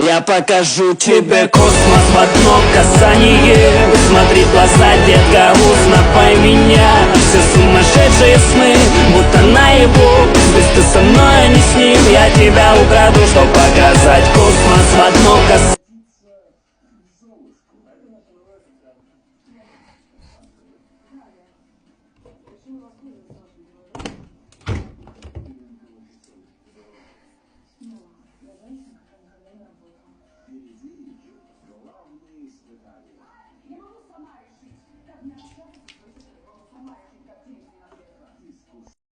Я покажу тебе космос в одно касание. Смотри в глаза, детка, узнавай меня. Все сумасшедшие сны, будто наяву. Здесь ты со мной, а не с ним. Я тебя украду, чтоб показать космос в одно касание.